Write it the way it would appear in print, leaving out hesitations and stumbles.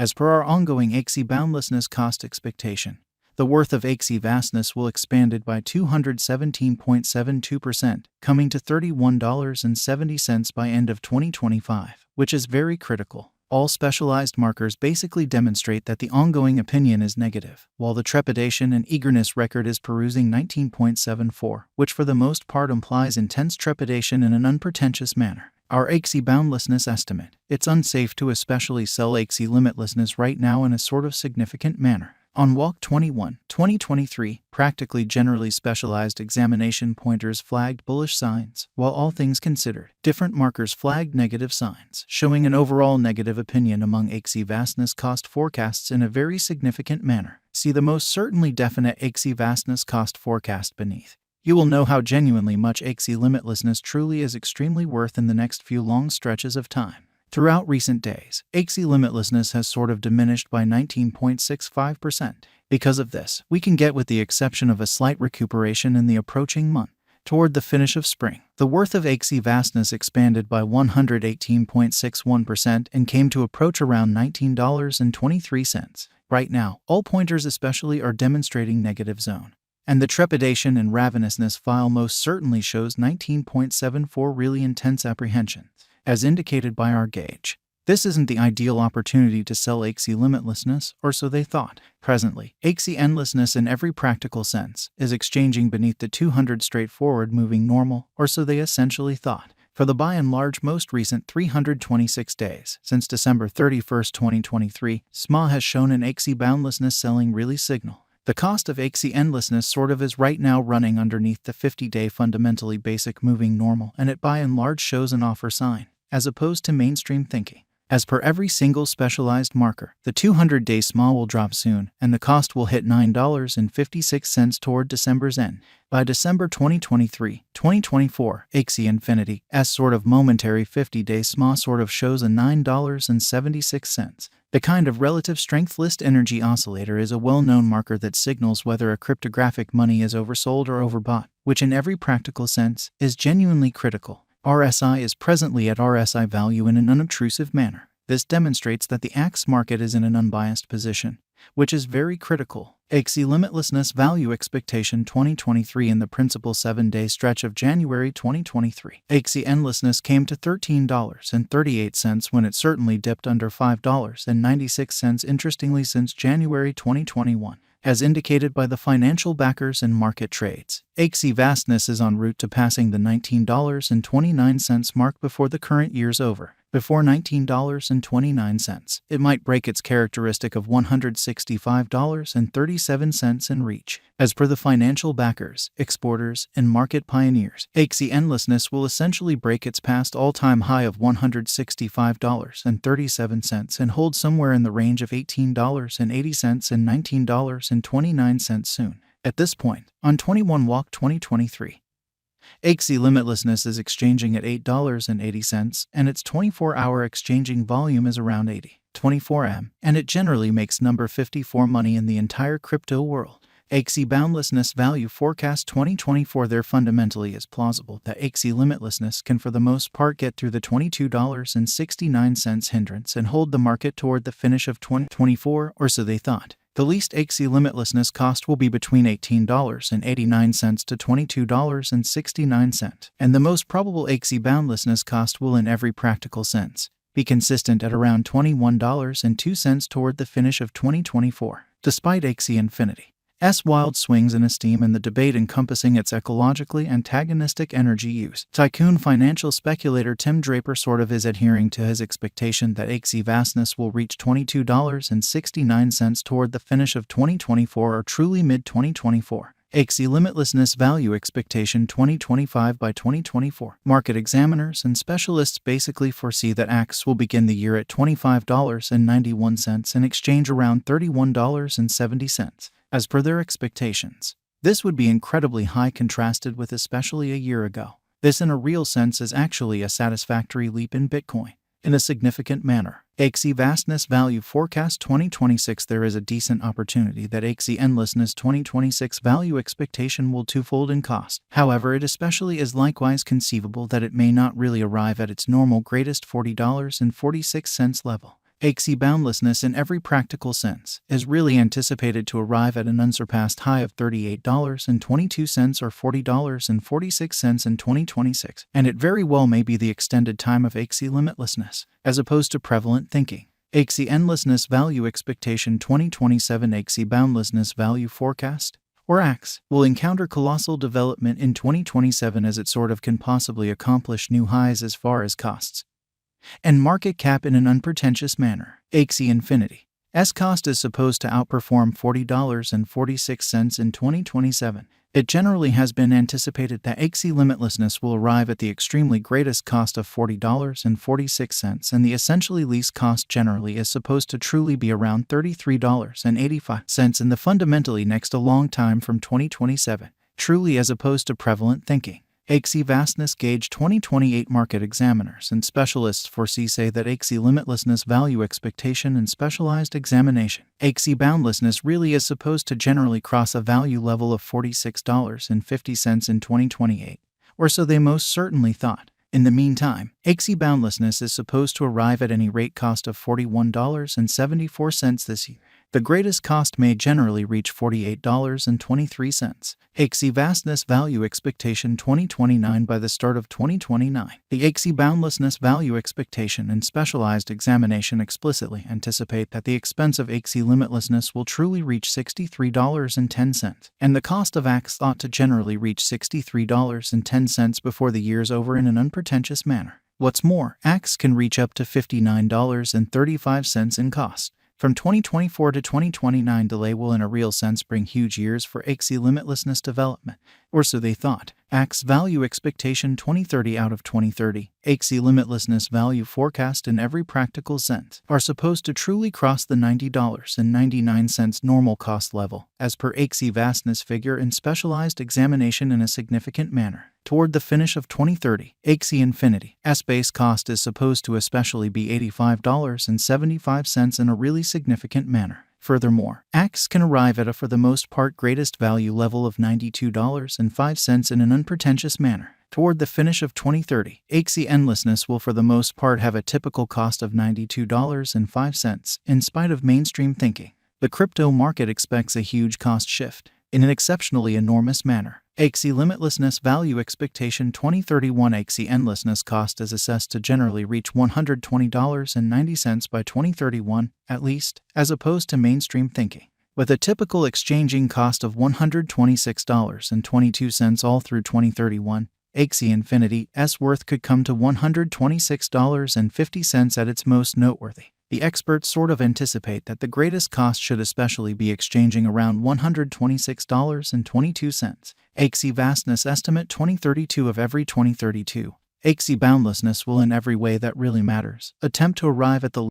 As per our ongoing Axie boundlessness cost expectation, the worth of Axie vastness will expanded by 217.72%, coming to $31.70 by end of 2025, which is very critical. All specialized markers basically demonstrate that the ongoing opinion is negative, while the trepidation and eagerness record is perusing 19.74, which for the most part implies intense trepidation in an unpretentious manner. Our Axie boundlessness estimate: it's unsafe to especially sell Axie limitlessness right now in a sort of significant manner. On Walk 21, 2023, practically generally specialized examination pointers flagged bullish signs, while all things considered, different markers flagged negative signs, showing an overall negative opinion among Axie vastness cost forecasts in a very significant manner. See the most certainly definite Axie vastness cost forecast beneath. You will know how genuinely much Axie limitlessness truly is extremely worth in the next few long stretches of time. Throughout recent days, Axie limitlessness has sort of diminished by 19.65%. Because of this, we can get, with the exception of a slight recuperation in the approaching month, toward the finish of spring. The worth of Axie vastness expanded by 118.61% and came to approach around $19.23. Right now, all pointers especially are demonstrating negative zone. And the trepidation and ravenousness file most certainly shows 19.74 really intense apprehensions, as indicated by our gauge. This isn't the ideal opportunity to sell Axie limitlessness, or so they thought. Presently, Axie endlessness in every practical sense is exchanging beneath the 200 straightforward moving normal, or so they essentially thought. For the by and large most recent 326 days, since December 31, 2023, SMA has shown an Axie boundlessness selling really signal. The cost of Axie endlessness sort of is right now running underneath the 50-day fundamentally basic moving normal, and it by and large shows an offer sign, as opposed to mainstream thinking. As per every single specialized marker, the 200-day SMA will drop soon, and the cost will hit $9.56 toward December's end. By December 2023, 2024, Axie Infinity, as sort of momentary 50-day SMA sort of shows a $9.76. The kind of relative strength list energy oscillator is a well-known marker that signals whether a cryptographic money is oversold or overbought, which in every practical sense is genuinely critical. RSI is presently at RSI value in an unobtrusive manner. This demonstrates that the Axie market is in an unbiased position, which is very critical. Axie limitlessness value expectation 2023 in the principal 7-day stretch of January 2023. Axie endlessness came to $13.38 when it certainly dipped under $5.96 interestingly since January 2021. As indicated by the financial backers and market trades, Axie vastness is en route to passing the $19.29 mark before the current year's over. Before $19.29, it might break its characteristic of $165.37 in reach. As per the financial backers, exporters, and market pioneers, Axie endlessness will essentially break its past all-time high of $165.37 and hold somewhere in the range of $18.80 and $19.29 soon. At this point, on 21 Walk 2023, Axie limitlessness is exchanging at $8.80, and its 24-hour exchanging volume is around 24 M, and it generally makes number 54 money in the entire crypto world. Axie boundlessness value forecast 2024 there fundamentally is plausible that Axie limitlessness can for the most part get through the $22.69 hindrance and hold the market toward the finish of 2024, or so they thought. The least Axie limitlessness cost will be between $18.89 to $22.69, and the most probable Axie boundlessness cost will in every practical sense be consistent at around $21.02 toward the finish of 2024. Despite Axie Infinity's wild swings in esteem and the debate encompassing its ecologically antagonistic energy use, tycoon financial speculator Tim Draper sort of is adhering to his expectation that Axie vastness will reach $22.69 toward the finish of 2024 or truly mid-2024. Axie limitlessness value expectation 2025 by 2024. Market examiners and specialists basically foresee that Axie will begin the year at $25.91 and exchange around $31.70. As per their expectations. This would be incredibly high contrasted with especially a year ago. This in a real sense is actually a satisfactory leap in Bitcoin. In a significant manner, Axie vastness value forecast 2026 there is a decent opportunity that Axie endlessness 2026 value expectation will twofold in cost. However, it especially is likewise conceivable that it may not really arrive at its normal greatest $40.46 level. Axie boundlessness in every practical sense is really anticipated to arrive at an unsurpassed high of $38.22 or $40.46 in 2026, and it very well may be the extended time of Axie limitlessness, as opposed to prevalent thinking. Axie endlessness value expectation 2027 Axie boundlessness value forecast, or AX, will encounter colossal development in 2027 as it sort of can possibly accomplish new highs as far as costs and market cap in an unpretentious manner. Axie Infinity's cost is supposed to outperform $40.46 in 2027. It generally has been anticipated that Axie limitlessness will arrive at the extremely greatest cost of $40.46, and the essentially least cost generally is supposed to truly be around $33.85 in the fundamentally next a long time from 2027, truly as opposed to prevalent thinking. Axie vastness gauge 2028 market examiners and specialists foresee say that Axie limitlessness value expectation and specialized examination. Axie boundlessness really is supposed to generally cross a value level of $46.50 in 2028, or so they most certainly thought. In the meantime, Axie boundlessness is supposed to arrive at any rate cost of $41.74 this year. The greatest cost may generally reach $48.23. Axie vastness value expectation 2029 by the start of 2029. The Axie boundlessness value expectation and specialized examination explicitly anticipate that the expense of Axie limitlessness will truly reach $63.10, and the cost of AX ought to generally reach $63.10 before the year's over in an unpretentious manner. What's more, AX can reach up to $59.35 in cost. From 2024 to 2029, delay will in a real sense bring huge years for Axie limitlessness development, or so they thought. AX value expectation 2030 out of 2030. Axie limitlessness value forecast in every practical sense are supposed to truly cross the $90.99 normal cost level, as per Axie vastness figure in specialized examination in a significant manner. Toward the finish of 2030, Axie Infinity's base cost is supposed to especially be $85.75 in a really significant manner. Furthermore, AX can arrive at a for the most part greatest value level of $92.05 in an unpretentious manner. Toward the finish of 2030, Axie endlessness will for the most part have a typical cost of $92.05, in spite of mainstream thinking. The crypto market expects a huge cost shift in an exceptionally enormous manner. Axie limitlessness value expectation 2031 Axie endlessness cost is assessed to generally reach $120.90 by 2031, at least, as opposed to mainstream thinking. With a typical exchanging cost of $126.22 all through 2031, Axie Infinity's worth could come to $126.50 at its most noteworthy. The experts sort of anticipate that the greatest cost should especially be exchanging around $126.22. Axie vastness estimate 2032 of every 2032. Axie boundlessness will in every way that really matters attempt to arrive at the